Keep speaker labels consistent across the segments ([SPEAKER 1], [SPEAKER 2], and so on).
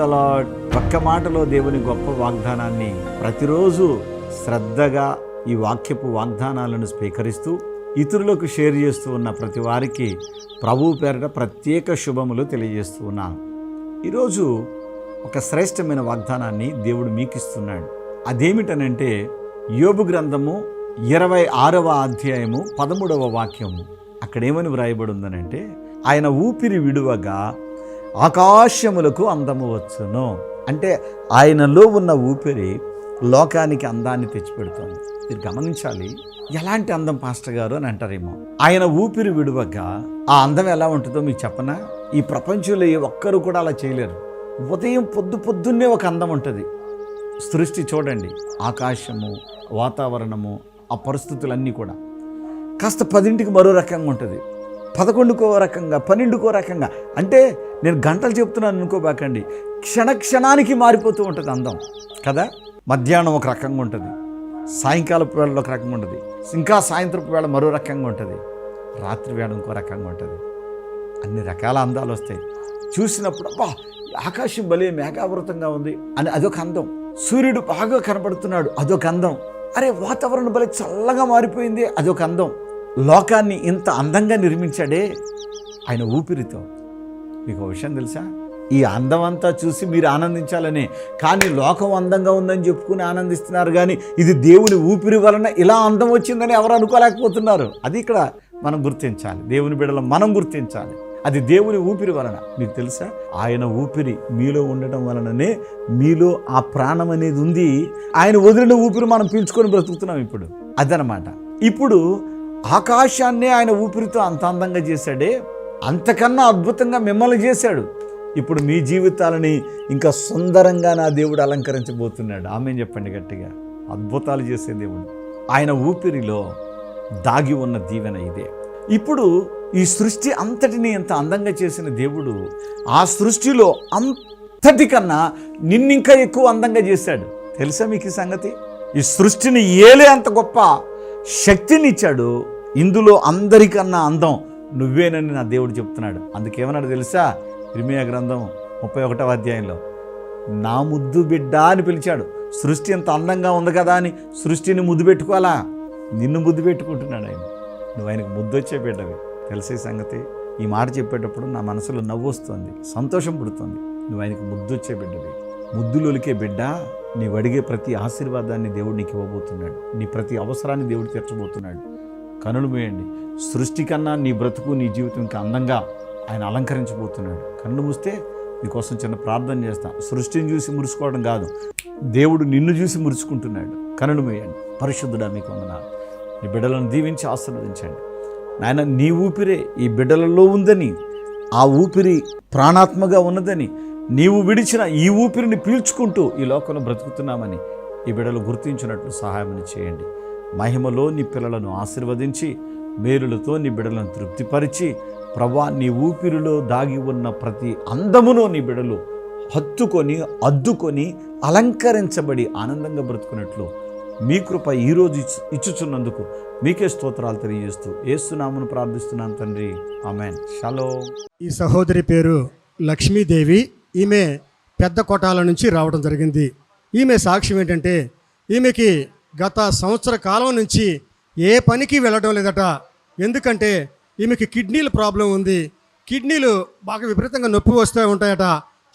[SPEAKER 1] The lord. ఒక్క మాటలో దేవుని గొప్ప వాగ్దానాన్ని ప్రతిరోజు శ్రద్ధగా ఈ వాక్యపు వాగ్దానాలను స్వీకరిస్తూ ఇతరులకు షేర్ చేస్తూ ఉన్న ప్రతి వారికి ప్రభువు పేరిట ప్రత్యేక శుభములు తెలియజేస్తూ ఉన్నాను. ఈరోజు ఒక శ్రేష్టమైన వాగ్దానాన్ని దేవుడు మీకు ఇస్తున్నాడు. అదేమిటనంటే యోబు గ్రంథము 26వ అధ్యాయము 13వ వాక్యము. అక్కడేమని వ్రాయబడి ఉందనంటే, ఆయన ఊపిరి విడువగా ఆకాశములకు అందము వచ్చును. అంటే ఆయనలో ఉన్న ఊపిరి లోకానికి అందాన్ని తెచ్చిపెడుతుంది. మీరు గమనించాలి, ఎలాంటి అందం పాస్టర్ గారు అని అంటారేమో. ఆయన ఊపిరి విడువగా ఆ అందం ఎలా ఉంటుందో మీకు చెప్పనా? ఈ ప్రపంచంలో ఏ ఒక్కరు కూడా అలా చేయలేరు. ఉదయం పొద్దున్నే ఒక అందం ఉంటుంది. సృష్టి చూడండి, ఆకాశము, వాతావరణము, ఆ పరిస్థితులన్నీ కూడా. కాస్త 10ంటికి మరో రకంగా ఉంటుంది, 11కో రకంగా, 12కో రకంగా. అంటే నేను గంటలు చెప్తున్నాను అనుకోబాకండి, క్షణానికి మారిపోతూ ఉంటుంది అందం కదా. మధ్యాహ్నం ఒక రకంగా ఉంటుంది, సాయంకాలపు వేళలో ఒక రకంగా ఉంటుంది, ఇంకా సాయంత్రపు వేళ మరో రకంగా ఉంటుంది, రాత్రి వేళ ఇంకో రకంగా ఉంటుంది. అన్ని రకాల అందాలు వస్తాయి. చూసినప్పుడు అబ్బా ఆకాశం భలే మేఘావృతంగా ఉంది అని అదొక అందం. సూర్యుడు బాగా కనపడుతున్నాడు, అదొక అందం. అరే వాతావరణం భలే చల్లగా మారిపోయింది, అదొక అందం. లోకాన్ని ఇంత అందంగా నిర్మించాడే ఆయన ఊపిరితో. మీకు ఒక విషయం తెలుసా? ఈ అందం అంతా చూసి మీరు ఆనందించాలనే, కానీ లోకం అందంగా ఉందని చెప్పుకుని ఆనందిస్తున్నారు, కానీ ఇది దేవుని ఊపిరి వలన ఇలా అందం వచ్చిందని ఎవరు అనుకోలేకపోతున్నారు. అది ఇక్కడ మనం గుర్తించాలి. దేవుని బిడ్డలు మనం గుర్తించాలి, అది దేవుని ఊపిరి వలన. మీకు తెలుసా, ఆయన ఊపిరి మీలో ఉండటం వలననే మీలో ఆ ప్రాణం అనేది ఉంది. ఆయన వదిలిన ఊపిరి మనం పీల్చుకొని బ్రతుకుతున్నాం ఇప్పుడు. అదనమాట. ఇప్పుడు ఆకాశాన్నే ఆయన ఊపిరితో అంత అందంగా చేశాడే, అంతకన్నా అద్భుతంగా మిమ్మల్ని చేశాడు. ఇప్పుడు మీ జీవితాలని ఇంకా సుందరంగా నా దేవుడు అలంకరించబోతున్నాడు. ఆమేన్ చెప్పండి గట్టిగా. అద్భుతాలు చేసే దేవుడు. ఆయన ఊపిరిలో దాగి ఉన్న దీవెన ఇదే. ఇప్పుడు ఈ సృష్టి అంతటిని ఎంత అందంగా చేసిన దేవుడు ఆ సృష్టిలో అంతటికన్నా నిన్నింకా ఎక్కువ అందంగా చేశాడు. తెలుసా మీకు ఈ సంగతి? ఈ సృష్టిని ఏలే అంత గొప్ప శక్తిని ఇచ్చాడు. ఇందులో అందరికన్నా అందం నువ్వేనని నా దేవుడు చెప్తున్నాడు. అందుకేమన్నాడు తెలుసా? ఇర్మియా గ్రంథం 31వ అధ్యాయంలో నా ముద్దు బిడ్డ అని పిలిచాడు. సృష్టి ఎంత అందంగా ఉంది కదా అని సృష్టిని ముద్దు పెట్టుకోవాలా? నిన్ను ముద్దు పెట్టుకుంటున్నాడు ఆయన. నువ్వు ఆయనకు ముద్దు వచ్చే బిడ్డవి. తెలిసే సంగతి. ఈ మాట చెప్పేటప్పుడు నా మనసులో నవ్వు వస్తుంది, సంతోషం పుడుతుంది. నువ్వు ఆయనకు ముద్దు వచ్చే బిడ్డవి. ముద్దులొలికే బిడ్డ, నీవు అడిగే ప్రతి ఆశీర్వాదాన్ని దేవుడు నీకు ఇవ్వబోతున్నాడు. నీ ప్రతి అవసరాన్ని దేవుడు తీర్చబోతున్నాడు. కనులు మూయండి. సృష్టి కన్నా నీ బ్రతుకు, నీ జీవితం ఇంకా అందంగా ఆయన అలంకరించబోతున్నాడు. కన్ను మూస్తే నీకోసం చిన్న ప్రార్థన చేస్తా. సృష్టిని చూసి మురుసుకోవడం కాదు, దేవుడు నిన్ను చూసి మురుచుకుంటున్నాడు. కనులు మూయండి. పరిశుద్ధుడా మీకు వందనాలు. నీ బిడ్డలను దీవించి ఆశీర్వదించండి నాయన. నీ ఊపిరే ఈ బిడ్డలలో ఉందని, ఆ ఊపిరి ప్రాణాత్మగా ఉన్నదని, నీవు విడిచిన ఈ ఊపిరిని పీల్చుకుంటూ ఈ లోకంలో బ్రతుకుతున్నామని ఈ బిడ్డలు గుర్తించినట్లు సహాయం చేయండి. మహిమలో నీ పిల్లలను ఆశీర్వదించి, మేలులతో నీ బిడ్డలను తృప్తిపరిచి, ప్రభువా నీ ఊపిరిలో దాగి ఉన్న ప్రతి అందమును నీ బిడ్డలు హత్తుకొని, అద్దుకొని, అలంకరించబడి ఆనందంగా బ్రతుకున్నట్లు మీ కృప ఈరోజు ఇచ్చుచున్నందుకు మీకే స్తోత్రాలు తెలియజేస్తూ యేసు నామమున ప్రార్థిస్తున్నాను తండ్రి. ఆమేన్. షలోమ్.
[SPEAKER 2] ఈ సహోదరి పేరు లక్ష్మీదేవి. ఈమె పెద్ద కొటాల నుంచి రావడం జరిగింది. ఈమె సాక్ష్యం ఏంటంటే, ఈమెకి గత సంవత్సర కాలం నుంచి ఏ పనికి వెళ్ళడం లేదట. ఎందుకంటే ఈమెకి కిడ్నీల ప్రాబ్లం ఉంది. కిడ్నీలు బాగా విపరీతంగా నొప్పి వస్తూ ఉంటాయట.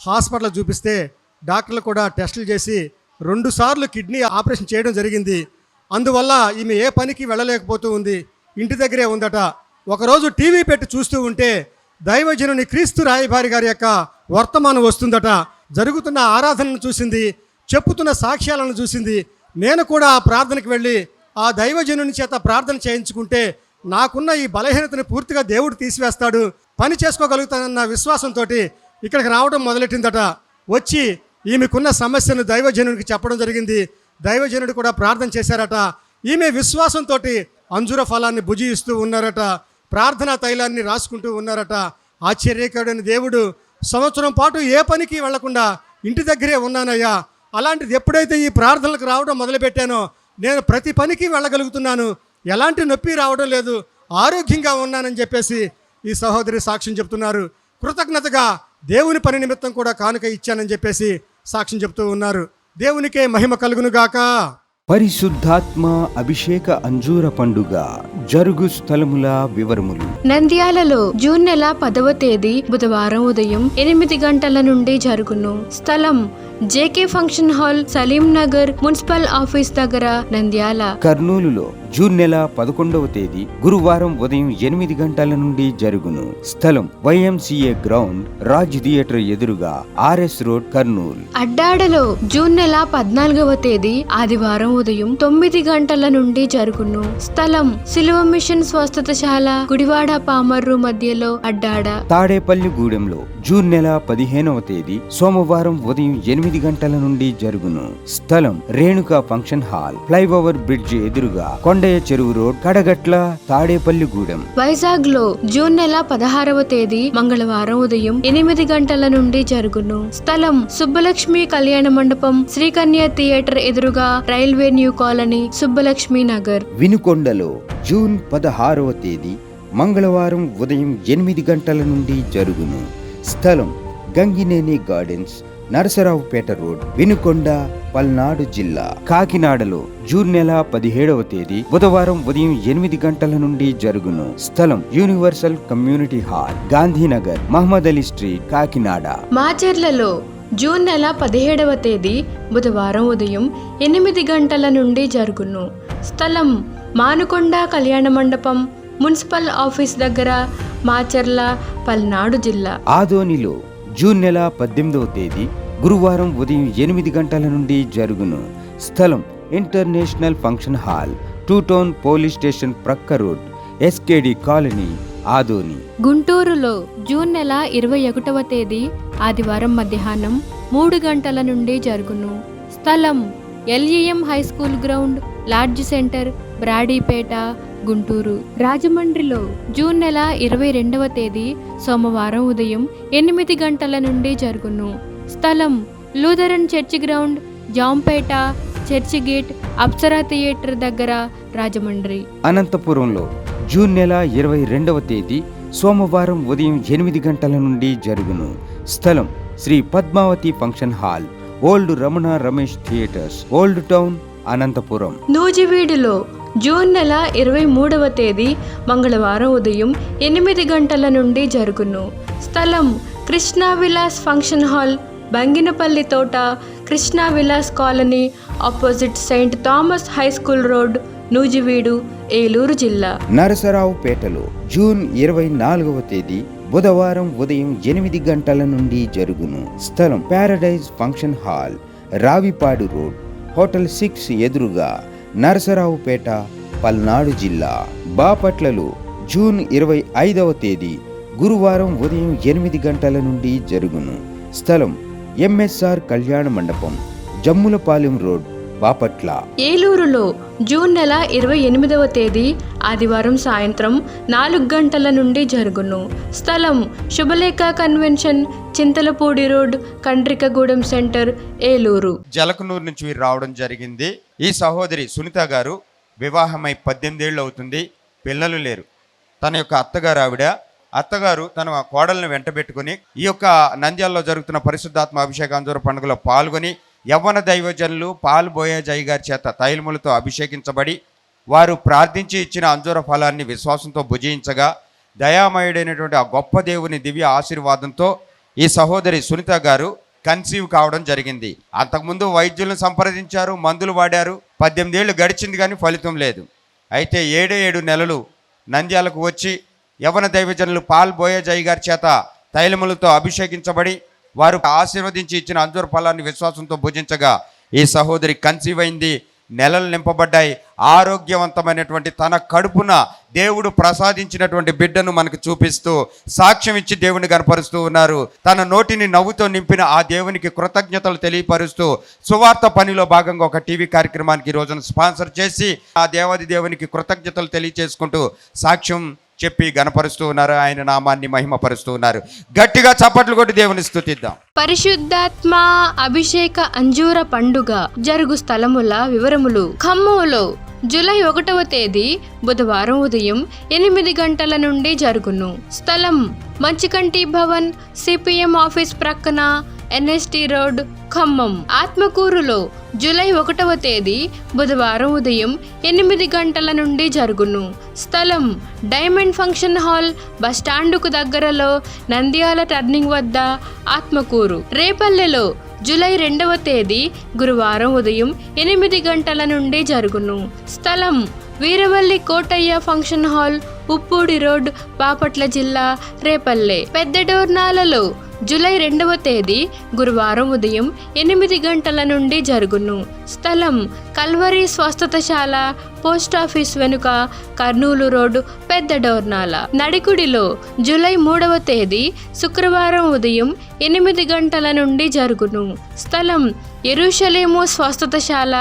[SPEAKER 2] హాస్పిటల్ చూపిస్తే డాక్టర్లు కూడా టెస్టులు చేసి 2 సార్లు కిడ్నీ ఆపరేషన్ చేయడం జరిగింది. అందువల్ల ఈమె ఏ పనికి వెళ్ళలేకపోతూ ఉంది, ఇంటి దగ్గరే ఉందట. ఒకరోజు టీవీ పెట్టి చూస్తూ ఉంటే దైవజనుని క్రీస్తు రాయబారి గారి యొక్క వర్తమానం వస్తుందట. జరుగుతున్న ఆరాధనను చూసింది, చెప్పుతున్న సాక్ష్యాలను చూసింది. నేను కూడా ఆ ప్రార్థనకు వెళ్ళి ఆ దైవజనుని చేత ప్రార్థన చేయించుకుంటే నాకున్న ఈ బలహీనతను పూర్తిగా దేవుడు తీసివేస్తాడు, పని చేసుకోగలుగుతానన్న విశ్వాసంతో ఇక్కడికి రావడం మొదలెట్టిందట. వచ్చి ఈమెకున్న సమస్యను దైవజనునికి చెప్పడం జరిగింది. దైవజనుడు కూడా ప్రార్థన చేశారట. ఈమె విశ్వాసంతో అంజూర ఫలాన్ని భుజిస్తూ ఉన్నారట. ప్రార్థనా తైలాన్ని రాసుకుంటూ ఉన్నారట. ఆశ్చర్యకరుడైన దేవుడు సంవత్సరం పాటు ఏ పనికి వెళ్లకుండా ఇంటి దగ్గరే ఉన్నానయ్యా, అలాంటిది ఎప్పుడైతే ఈ ప్రార్థనలకు రావడం మొదలుపెట్టానో నేను ప్రతి పనికి వెళ్ళగలుగుతున్నాను, ఎలాంటి నొప్పి రావడం లేదు, ఆరోగ్యంగా ఉన్నానని చెప్పేసి ఈ సహోదరి సాక్ష్యం చెప్తున్నారు. కృతజ్ఞతగా దేవుని పని నిమిత్తం కూడా కానుక ఇచ్చానని చెప్పేసి సాక్ష్యం చెప్తూ ఉన్నారు. దేవునికే మహిమ కలుగును గాక.
[SPEAKER 3] పరిశుద్ధాత్మ అభిషేక అంజూర పండుగ జరుగు స్థలముల వివరములు.
[SPEAKER 4] నంద్యాలలో జూన్ నెల 10వ తేదీ బుధవారం ఉదయం 8 గంటల నుండి జరుగును. స్థలం JK function hall, Salim Nagar, municipal office దగ్గర, నంద్యాల.
[SPEAKER 3] కర్నూలులో జూన్ నెల 11వ తేదీ గురువారం ఉదయం 8 గంటల నుండి జరుగును. స్థలం YMCA గ్రౌండ్, రాజ్ థియేటర్ ఎదురుగా, RS రోడ్, కర్నూలు.
[SPEAKER 4] అడ్డాడలో జూన్ నెల 14వ తేదీ ఆదివారం ఉదయం 9 గంటల నుండి జరుగును. స్థలం సిలువ మిషన్ స్వస్థతశాల, గుడివాడ పామర్రు మధ్యలో, అడ్డాడ.
[SPEAKER 3] తాడేపల్లిగూడెంలో జూన్ నెల 15వ తేదీ సోమవారం ఉదయం 8 గంటల నుండి జరుగును. స్థలం Renuka function hall, flyover bridge ఎదురుగా, కొండయ్య చెరువు రోడ్, కడగట్ల, తాడేపల్లిగూడెం.
[SPEAKER 4] వైజాగ్ లో జూన్ నెల 16వ తేదీ మంగళవారం ఉదయం 8 గంటల నుండి జరుగును. స్థలం సుబ్బలక్ష్మి కళ్యాణ మండపం, శ్రీకన్య థియేటర్ ఎదురుగా, railway new colony, Subbalakshmi Nagar.
[SPEAKER 3] వినుకొండలో జూన్ 16వ తేదీ మంగళవారం ఉదయం 8 గంటల నుండి జరుగును. స్థలం గంగినేని గార్డెన్స్, నరసరావుపేట రోడ్, వినుకొండ, పల్నాడు జిల్లా. కాకినాడలో జూన్ నెల 17వ తేదీ బుధవారం ఉదయం 8 గంటల నుండి జరుగును. స్థలం universal community hall, Gandhinagar, Mohammed Ali street, Kakinada.
[SPEAKER 4] మాచర్లలో జూన్ నెల 17వ తేదీ బుధవారం ఉదయం 8 గంటల నుండి జరుగును. స్థలం మానుకొండ కళ్యాణ మండపం, మున్సిపల్ ఆఫీస్ దగ్గర, మాచర్ల, పల్నాడు జిల్లా.
[SPEAKER 3] ఆదోనిలో జూన్ నెల 18వ తేదీ గురువారం ఉదయం 8 గంటల నుండి జరుగును. స్థలం international function hall, 2 town police station ప్రక్క రోడ్, SKD కాలనీ, ఆదోని.
[SPEAKER 4] గుంటూరులో జూన్ నెల 21వ తేదీ ఆదివారం మధ్యాహ్నం 3 గంటల నుండి జరుగును. స్థలం LEM high school ground, LADS centre, Brodipet, Guntur. రాజమండ్రిలో జూన్ నెల 22వ తేదీ సోమవారం ఉదయం 8 గంటల నుండి జరుగును. స్థలం Lutheran church ground, Jampeta, church gate, Apsara theatre దగ్గర, రాజమండ్రి.
[SPEAKER 3] అనంతపురంలో జూన్ నెల 22వ తేదీ సోమవారం ఉదయం 8 గంటల నుండి జరుగును. స్థలం Shri Padmavathi function hall, old Ramana Ramesh theatres, old town, Anantapur.
[SPEAKER 4] నూజివీడులో జూన్ నెల 23వ తేదీ మంగళవారం ఉదయం 8 గంటల నుండి జరుగును. స్థలం కృష్ణా విలాస్ ఫంక్షన్ హాల్, బంగినపల్లి తోట, Krishna Vilas colony, opposite Saint Thomas high school road, Nuzvid, Eluru జిల్లా.
[SPEAKER 3] నరసరావుపేటలో జూన్ 24వ తేదీ బుధవారం ఉదయం 8 గంటల నుండి జరుగును. స్థలం Paradise function hall, Ravipadu road, hotel 6 ఎదురుగా, నరసరావుపేట, పల్నాడు జిల్లా. బాపట్లలో జూన్ 25వ తేదీ గురువారం ఉదయం 8 గంటల నుండి జరుగును. స్థలం MSR కళ్యాణ మండపం, జమ్ములపాలెం రోడ్, బాపట్ల.
[SPEAKER 4] ఏలూరులో జూన్ నెల 28వ తేదీ ఆదివారం సాయంత్రం 4 గంటల నుండి జరుగును. స్థలం Shubhalekha convention, Chintalapudi road, Kandrikagudem centre, Eluru.
[SPEAKER 5] Jalakanuru నుంచి వీరు రావడం జరిగింది. ఈ సహోదరి సునీత గారు వివాహమై 18 ఏళ్ళు అవుతుంది, పిల్లలు లేరు. తన యొక్క అత్తగారు తన కోడలను వెంటబెట్టుకుని ఈ యొక్క నంద్యాలలో జరుగుతున్న పరిశుద్ధాత్మ అభిషేక అంజూర పండుగలో పాల్గొని యవ్వన దైవజనులు పాల్ బోయాజయ్య గారి చేత తైలములతో అభిషేకించబడి వారు ప్రార్థించి ఇచ్చిన అంజూర ఫలాన్ని విశ్వాసంతో భుజించగా దయామయుడైనటువంటి ఆ గొప్ప దేవుని దివ్య ఆశీర్వాదంతో ఈ సహోదరి సునీత గారు కన్సీవ్ కావడం జరిగింది. అంతకుముందు వైద్యులను సంప్రదించారు, మందులు వాడారు. 18 ఏళ్ళు గడిచింది కానీ ఫలితం లేదు. అయితే 7 నెలలు నంద్యాలకు వచ్చి యవ్వన దైవజనులు పాల్ బోయాజయ్య గారి చేత తైలములతో అభిషేకించబడి వారు ఆశీర్వదించి ఇచ్చిన అంజూర ఫలాన్ని విశ్వాసంతో భుజించగా ఈ సహోదరి కన్సీవ్ అయింది. నెలలు నింపబడ్డాయి. ఆరోగ్యవంతమైనటువంటి తన కడుపున దేవుడు ప్రసాదించినటువంటి బిడ్డను మనకు చూపిస్తూ సాక్ష్యం ఇచ్చి దేవుని కనపరుస్తూ ఉన్నారు. తన నోటిని నవ్వుతో నింపిన ఆ దేవునికి కృతజ్ఞతలు తెలియపరుస్తూ సువార్త పనిలో భాగంగా ఒక టీవీ కార్యక్రమానికి ఈ రోజున స్పాన్సర్ చేసి ఆ దేవాది దేవునికి కృతజ్ఞతలు తెలియచేసుకుంటూ సాక్ష్యం చెప్పి గణపరుస్తూ ఉన్నారు, ఆయన నామాన్ని మహిమపరుస్తూ ఉన్నారు. గట్టిగా చప్పట్లు కొట్టి దేవుని స్తుతిద్దాం.
[SPEAKER 4] పరిశుద్ధాత్మ అభిషేక అంజూర పండుగ జరుగు స్థలముల వివరములు. ఖమ్మంలో జూలై 1వ తేదీ బుధవారం ఉదయం 8 గంటల నుండి జరుగును. స్థలం మంచికంటి భవన్, సిపిఎం ఆఫీస్ ప్రక్కన, ఎన్ఎస్టి రోడ్, ఖమ్మం. ఆత్మకూరులో జూలై 1వ తేదీ బుధవారం ఉదయం 8 గంటల నుండి జరుగును. స్థలం డైమండ్ ఫంక్షన్ హాల్, బస్టాండుకు దగ్గరలో, నంద్యాల టర్నింగ్ వద్ద, ఆత్మకూరు. రేపల్లెలో జూలై 2వ తేదీ గురువారం ఉదయం 8 గంటల నుండి జరుగును. స్థలం Veeravalli Kotaiah function hall, Uppudi road, Bapatla జిల్లా, రేపల్లె. పెద్దడోర్నాలలో జూలై 2వ తేదీ గురువారం ఉదయం 8 గంటల నుండి జరుగును. స్థలం కల్వరి స్వస్థతశాల, పోస్టాఫీస్ వెనుక, కర్నూలు రోడ్డు, పెద్దడోర్నాల. నడికుడిలో జూలై 3వ తేదీ శుక్రవారం ఉదయం 8 గంటల నుండి జరుగును. స్థలం యెరూషలేము స్వస్థతశాల,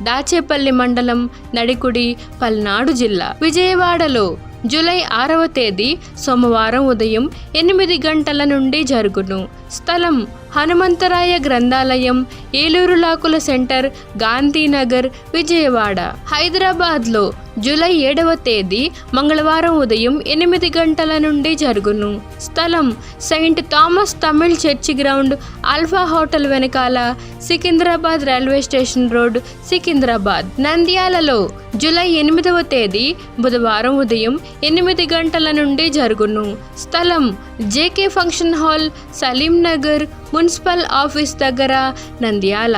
[SPEAKER 4] దాచేపల్లి మండలం, నడికుడి, పల్నాడు జిల్లా. విజయవాడలో జూలై 6వ తేదీ సోమవారం ఉదయం 8 గంటల నుండి జరుగును. స్థలం హనుమంతరాయ గ్రంథాలయం, ఏలూరులాకుల సెంటర్, గాంధీనగర్, విజయవాడ. హైదరాబాద్లో జూలై 7వ తేదీ మంగళవారం ఉదయం 8 గంటల నుండి జరుగును. స్థలం saint Thomas Tamil church ground, Alpha hotel వెనకాల, Secunderabad railway station road, Secunderabad. నంద్యాలలో జూలై 8వ తేదీ బుధవారం ఉదయం 8 గంటల నుండి జరుగును. స్థలం JK function hall, Salim Nagar, municipal office దగ్గర, నంద్యాల.